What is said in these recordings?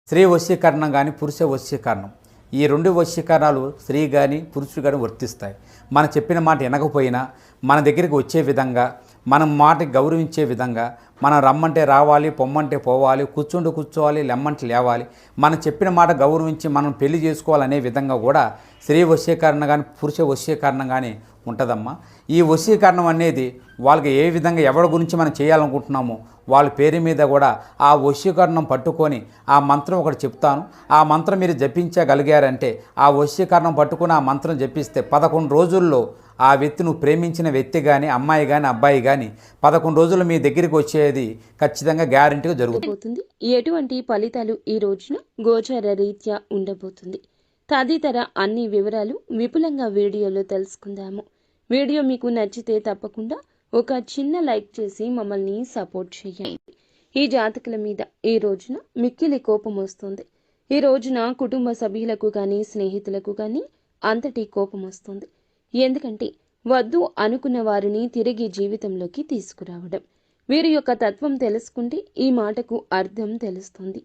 స్త్రీ వశీకరణం కానీ పురుష వశీకరణం, ఈ రెండు వశీకరణాలు స్త్రీ కానీ పురుషుడు కానీ వర్తిస్తాయి. మనం చెప్పిన మాట వినకపోయినా మన దగ్గరికి వచ్చే విధంగా, మనం మాటకి గౌరవించే విధంగా, మనం రమ్మంటే రావాలి, పొమ్మంటే పోవాలి, కూర్చుంటూ కూర్చోవాలి, లెమ్మంటే లేవాలి, మనం చెప్పిన మాట గౌరవించి మనం పెళ్లి చేసుకోవాలనే విధంగా కూడా స్త్రీ వశీకరణ కానీ పురుష వశీకరణం కానీ ఉంటుందమ్మా. ఈ వశీకరణం అనేది వాళ్ళకి ఏ విధంగా ఎవరి గురించి మనం చేయాలనుకుంటున్నామో వాళ్ళ పేరు మీద కూడా ఆ వశీకరణం పట్టుకొని ఆ మంత్రం ఒకటి చెప్తాను. ఆ మంత్రం మీరు జపించగలిగారంటే, ఆ వశీకరణం పట్టుకొని ఆ మంత్రం జపిస్తే 11 రోజుల్లో ఆ వ్యక్తి, నువ్వు ప్రేమించిన వ్యక్తి కానీ, అమ్మాయి కానీ, అబ్బాయి కానీ 11 రోజులు మీ దగ్గరికి వచ్చేది ఖచ్చితంగా గ్యారెంటీగా జరుగుతుంది. ఎటువంటి ఫలితాలు ఈ రోజున గోచార రీత్యా ఉండబోతుంది, తదితర అన్ని వివరాలు విపులంగా వీడియోలో తెలుసుకుందాము. వీడియో మీకు నచ్చితే తప్పకుండా ఒక చిన్న లైక్ చేసి మమ్మల్ని సపోర్ట్ చేయండి. ఈ జాతకుల మీద ఈ రోజున మిక్కిలి కోపం వస్తుంది. ఈ రోజున కుటుంబ సభ్యులకు కానీ స్నేహితులకు కానీ అంతటి కోపం వస్తుంది. ఎందుకంటే వద్దు అనుకున్న వారిని తిరిగి జీవితంలోకి తీసుకురావడం. వీరి యొక్క తత్వం తెలుసుకుంటే ఈ మాటకు అర్థం తెలుస్తుంది.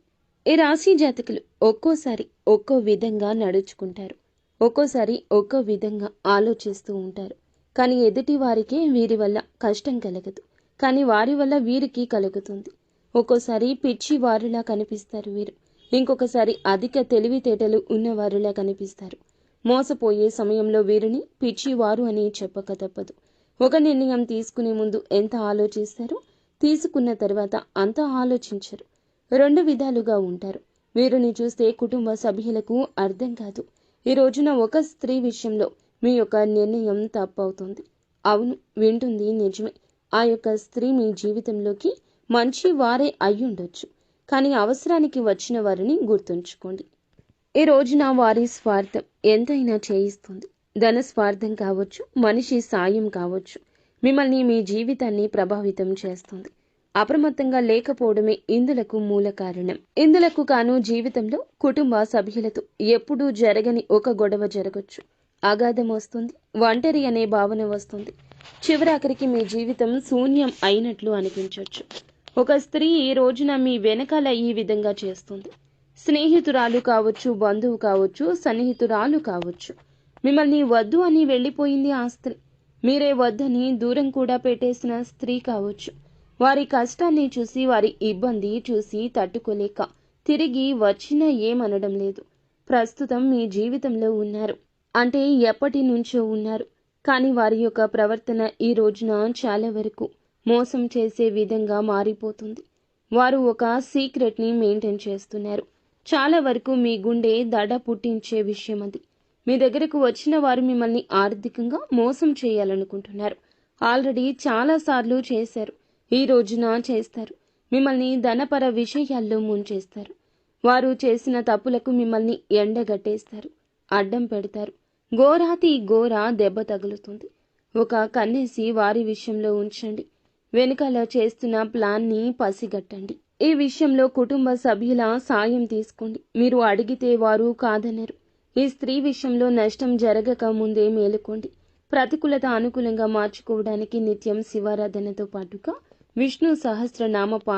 ఈ రాశి జాతకులు ఒక్కోసారి ఒక్కో విధంగా నడుచుకుంటారు, ఒక్కోసారి ఒక్కో విధంగా ఆలోచిస్తూ ఉంటారు. కానీ ఎదుటి వారికే వీరి వల్ల కష్టం కలగదు, కానీ వారి వల్ల వీరికి కలుగుతుంది. ఒక్కోసారి పిచ్చి వారిలా కనిపిస్తారు వీరు, ఇంకొకసారి అధిక తెలివితేటలు ఉన్నవారిలా కనిపిస్తారు. మోసపోయే సమయంలో వీరిని పిచ్చివారు అని చెప్పక తప్పదు. ఒక నిర్ణయం తీసుకునే ముందు ఎంత ఆలోచిస్తారో తీసుకున్న తర్వాత అంత ఆలోచించరు. 2 విధాలుగా ఉంటారు. వీరిని చూస్తే కుటుంబ సభ్యులకు అర్థం కాదు. ఈ రోజున ఒక స్త్రీ విషయంలో మీ యొక్క నిర్ణయం తప్పవుతుంది. అవును, వింటుంది నిజమే. ఆ యొక్క స్త్రీ మీ జీవితంలోకి మంచి వారే అయ్యుండొచ్చు, కానీ అవసరానికి వచ్చిన వారిని గుర్తుంచుకోండి. ఈ రోజున వారి స్వార్థం ఎంతైనా చేయిస్తుంది. ధన స్వార్థం కావచ్చు, మనిషి సాయం కావచ్చు, మిమ్మల్ని మీ జీవితాన్ని ప్రభావితం చేస్తుంది. అప్రమత్తంగా లేకపోవడమే ఇందులకు మూల కారణం. ఇందులకు కాను జీవితంలో కుటుంబ సభ్యులతో ఎప్పుడూ జరగని ఒక గొడవ జరగచ్చు. అగాధం వస్తుంది, ఒంటరి అనే భావన వస్తుంది. చివరాఖరికి మీ జీవితం శూన్యం అయినట్లు అనిపించవచ్చు. ఒక స్త్రీ ఈ రోజున మీ వెనకాల ఈ విధంగా చేస్తుంది. స్నేహితురాలు కావచ్చు, బంధువు కావచ్చు, సన్నిహితురాలు కావచ్చు. మిమ్మల్ని వద్దు అని వెళ్ళిపోయింది ఆ స్త్రీ. మీరే వద్దని దూరం కూడా పెట్టేసిన స్త్రీ కావచ్చు. వారి కష్టాన్ని చూసి, వారి ఇబ్బంది చూసి తట్టుకోలేక తిరిగి వచ్చినా ఏమనడం లేదు. ప్రస్తుతం మీ జీవితంలో ఉన్నారు అంటే ఎప్పటి నుంచో ఉన్నారు, కానీ వారి యొక్క ప్రవర్తన ఈ రోజున చాలా వరకు మోసం చేసే విధంగా మారిపోతుంది. వారు ఒక సీక్రెట్ని మెయింటైన్ చేస్తున్నారు. చాలా వరకు మీ గుండె దడ పుట్టించే విషయం అది. మీ దగ్గరకు వచ్చిన వారు మిమ్మల్ని ఆర్థికంగా మోసం చేయాలనుకుంటున్నారు. ఆల్రెడీ చాలాసార్లు చేశారు, ఈ రోజున చేస్తారు. మిమ్మల్ని ధనపర విషయాల్లో ముంచేస్తారు. వారు చేసిన తప్పులకు మిమ్మల్ని ఎండగట్టేస్తారు, అడ్డం పెడతారు. ఘోరాతి ఘోర దెబ్బ తగులుతుంది. ఒక కన్నేసి వారి విషయంలో ఉంచండి. వెనుకల చేస్తున్న ప్లాన్ని పసిగట్టండి. ఈ విషయంలో కుటుంబ సభ్యుల సాయం తీసుకోండి. మీరు అడిగితే వారు కాదనరు. ఈ స్త్రీ విషయంలో నష్టం జరగక ముందే మేలుకోండి. ప్రతికూలత అనుకూలంగా మార్చుకోవడానికి నిత్యం శివారాధనతో పాటుగా విష్ణు సహస్రనామ